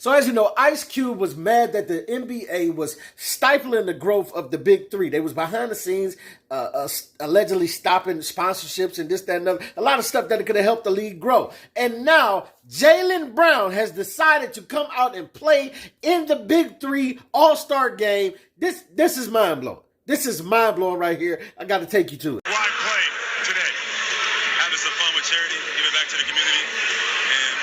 So as you know, Ice Cube was mad that the NBA was stifling the growth of the big three. They was behind the scenes, allegedly stopping sponsorships and this, that, and other. A lot of stuff that could have helped the league grow. And now Jalen Brown has decided to come out and play in the big three All-Star Game. This is mind-blowing. This is mind-blowing right here. I got to take you to it. Why play today? Having some fun with charity, giving back to the community, and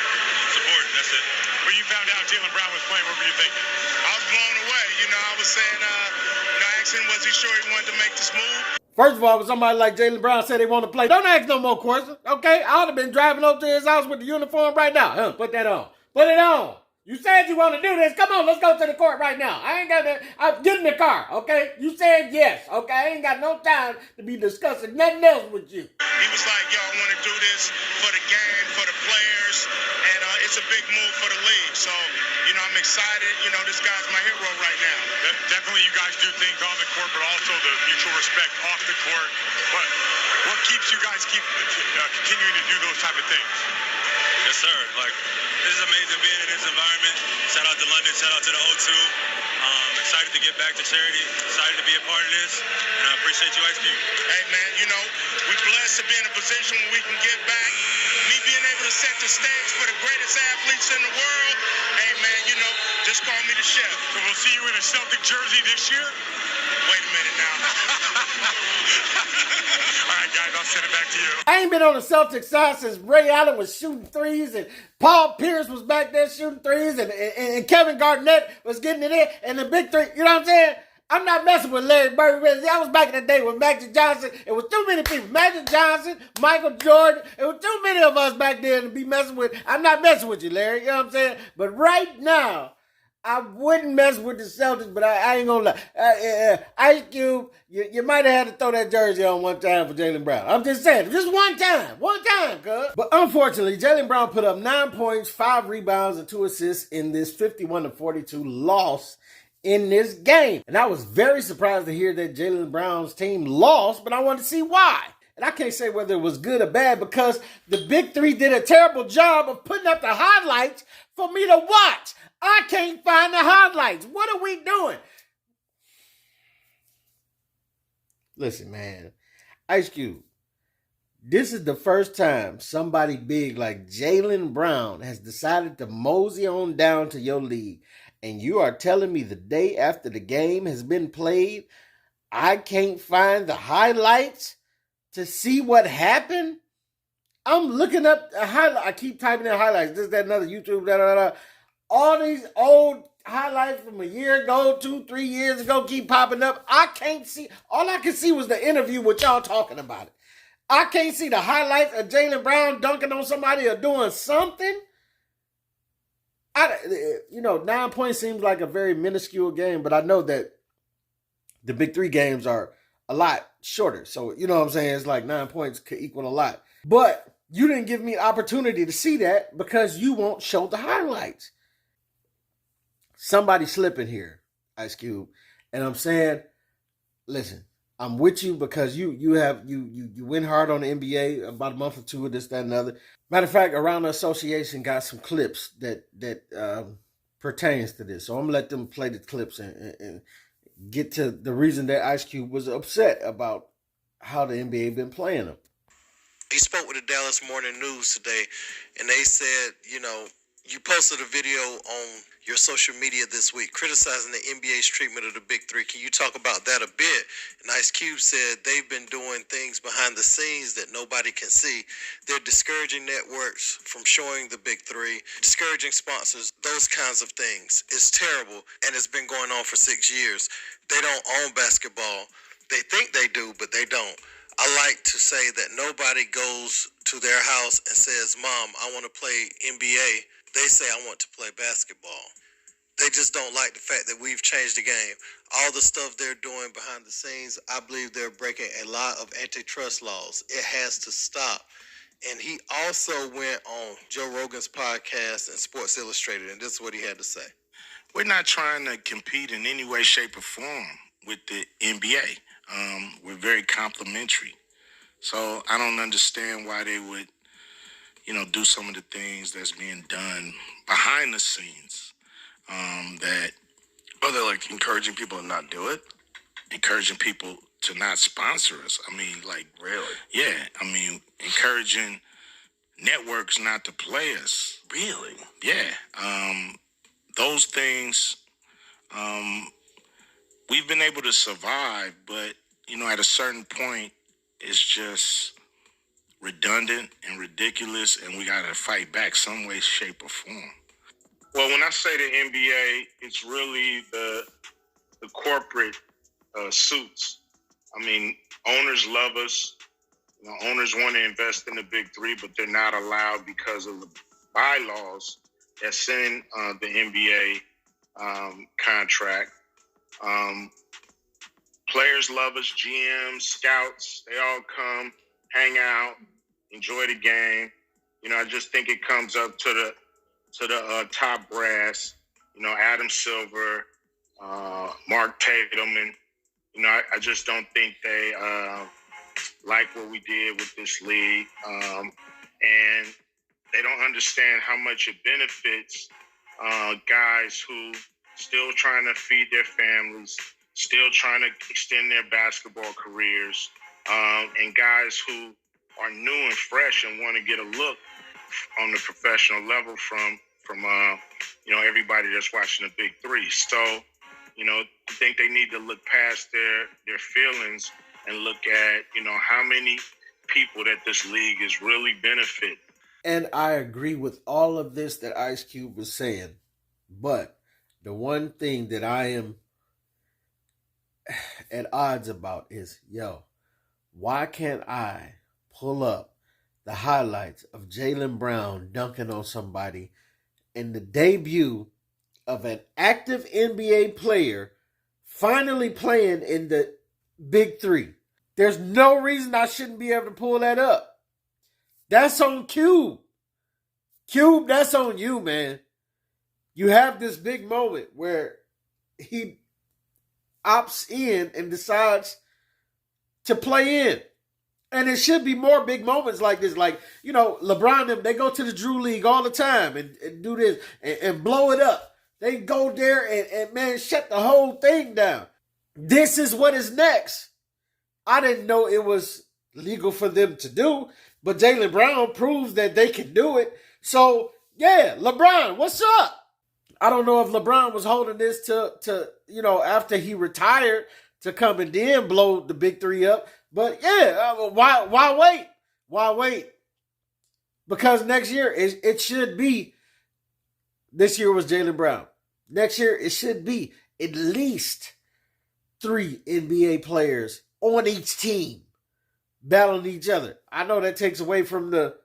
support. That's it. When you found out Jalen Brown was playing, what were you thinking? I was blown away. I was saying, I asked him, was he sure he wanted to make this move? First of all, when somebody like Jalen Brown said they want to play, don't ask no more questions, okay? I would have been driving over to his house with the uniform right now. Put that on. Put it on. You said you want to do this. Come on, let's go to the court right now. I ain't got to, get in the car, okay? You said yes, okay? I ain't got no time to be discussing nothing else with you. He was like, yo, I want to do this for the game, for the players, and it's a big move for the league. So, I'm excited. This guy's my hero right now. Definitely you guys do things on the court, but also the mutual respect off the court. But what keeps you guys continuing to do those type of things? Yes, sir. This is amazing being in this environment. Shout out to London. Shout out to the O2. Excited to get back to charity. Excited to be a part of this. And I appreciate you, Ice Cube. Hey, man, we're blessed to be in a position where we can get back. Me being able to set the stage for the greatest athletes in the world. Hey, man, just call me the chef. So we'll see you in a Celtic jersey this year? Wait a minute now. All right, guys, I'll send it back to you. I ain't been on the Celtics side since Ray Allen was shooting threes and Paul Pierce was back there shooting threes and Kevin Garnett was getting it in and the big three. You know what I'm saying? I'm not messing with Larry Bird. I was back in the day with Magic Johnson. It was too many people. Magic Johnson, Michael Jordan. It was too many of us back there to be messing with. I'm not messing with you, Larry. You know what I'm saying? But right now, I wouldn't mess with the Celtics, but I ain't gonna lie. Ice Cube, you might have had to throw that jersey on one time for Jalen Brown. I'm just saying, just one time, cuz. But unfortunately, Jalen Brown put up 9 points, 5 rebounds, and 2 assists in this 51-42 loss in this game. And I was very surprised to hear that Jalen Brown's team lost, but I wanted to see why. And I can't say whether it was good or bad because the big three did a terrible job of putting up the highlights for me to watch. I can't find the highlights. What are we doing? Listen, man. Ice Cube, this is the first time somebody big like Jalen Brown has decided to mosey on down to your league. And you are telling me the day after the game has been played, I can't find the highlights to see what happened? I'm looking up the highlights. I keep typing in highlights. This, that, another YouTube, all these old highlights from a year ago, 2-3 years ago keep popping up. I can't see. All I could see was the interview with y'all talking about it. I can't see the highlights of Jalen Brown dunking on somebody or doing something. 9 points seems like a very minuscule game, but I know that the big three games are a lot shorter. So, you know what I'm saying? It's like 9 points could equal a lot. But you didn't give me opportunity to see that because you won't show the highlights. Somebody slipping here, Ice Cube. And I'm saying, listen, I'm with you because you went hard on the NBA about a month or two of this, that, and other. Matter of fact, Around the Association got some clips that pertains to this. So I'm going to let them play the clips and get to the reason that Ice Cube was upset about how the NBA been playing them. He spoke with the Dallas Morning News today, and they said, you posted a video on your social media this week criticizing the NBA's treatment of the big three. Can you talk about that a bit? And Ice Cube said they've been doing things behind the scenes that nobody can see. They're discouraging networks from showing the big three, discouraging sponsors, those kinds of things. It's terrible, and it's been going on for 6 years. They don't own basketball. They think they do, but they don't. I like to say that nobody goes to their house and says, Mom, I want to play NBA. They say, I want to play basketball. They just don't like the fact that we've changed the game. All the stuff they're doing behind the scenes, I believe they're breaking a lot of antitrust laws. It has to stop. And he also went on Joe Rogan's podcast and Sports Illustrated, and this is what he had to say. We're not trying to compete in any way, shape, or form with the NBA. We're very complimentary. So I don't understand why they would, do some of the things that's being done behind the scenes. that Are they like encouraging people to not do it? encouraging people to not sponsor us. I mean, like, Really? yeah, I mean, encouraging networks not to play us. Really? Yeah, those things, we've been able to survive, but, at a certain point, it's just redundant and ridiculous, and we got to fight back some way, shape, or form. Well, when I say the NBA, it's really the corporate suits. I mean, owners love us. Owners want to invest in the big three, but they're not allowed because of the bylaws that's in the NBA contract. Players love us, GMs, scouts, they all come, hang out, enjoy the game. I just think it comes up to the top brass. Adam Silver, Mark Tatum, and I just don't think they like what we did with this league, and they don't understand how much it benefits guys who still trying to feed their families, still trying to extend their basketball careers, and guys who are new and fresh and want to get a look on the professional level from everybody that's watching the big three. So, I think they need to look past their feelings and look at, how many people that this league is really benefiting. And I agree with all of this that Ice Cube was saying. But the one thing that I am at odds about is, why can't I pull up the highlights of Jalen Brown dunking on somebody and the debut of an active NBA player finally playing in the big three? There's no reason I shouldn't be able to pull that up. That's on Cube. Cube, that's on you, man. You have this big moment where he opts in and decides to play in. And it should be more big moments like this. Like, LeBron, they go to the Drew League all the time and do this and blow it up. They go there and man, shut the whole thing down. This is what is next. I didn't know it was legal for them to do, but Jalen Brown proves that they can do it. So, yeah, LeBron, what's up? I don't know if LeBron was holding this to after he retired to come and then blow the big three up. But yeah, why wait? Why wait? Because next year it should be. This year was Jalen Brown. Next year it should be at least 3 NBA players on each team battling each other. I know that takes away from the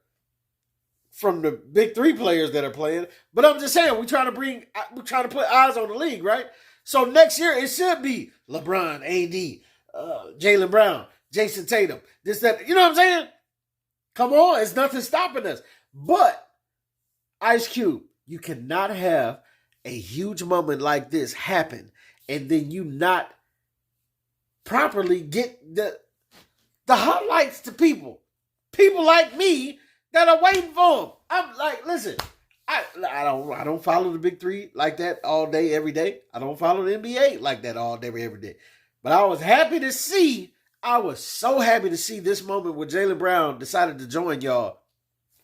big three players that are playing, but I'm just saying we're trying to put eyes on the league, right? So next year it should be LeBron, AD, Jalen Brown, Jason Tatum, this, that. You know what I'm saying? Come on, it's nothing stopping us. But Ice Cube, you cannot have a huge moment like this happen and then you not properly get the highlights to people like me that are waiting for them. I'm like, listen, I don't follow the big three like that all day, every day. I don't follow the NBA like that all day, every day. But I was so happy to see this moment where Jalen Brown decided to join y'all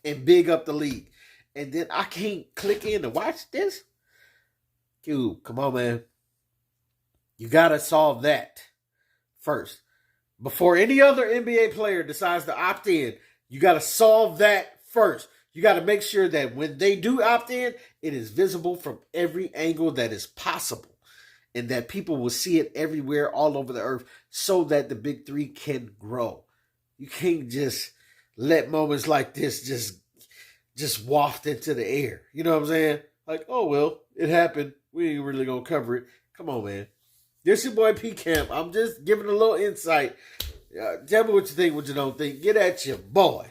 and big up the league. And then I can't click in to watch this. Cube, come on, man. You got to solve that first. Before any other NBA player decides to opt in, you got to solve that first. You got to make sure that when they do opt in, it is visible from every angle that is possible and that people will see it everywhere all over the earth so that the big three can grow. You can't just let moments like this just waft into the air. You know what I'm saying? Like, oh, well, it happened. We ain't really going to cover it. Come on, man. This your boy P Camp. I'm just giving a little insight. Tell me what you think, what you don't think. Get at your boy.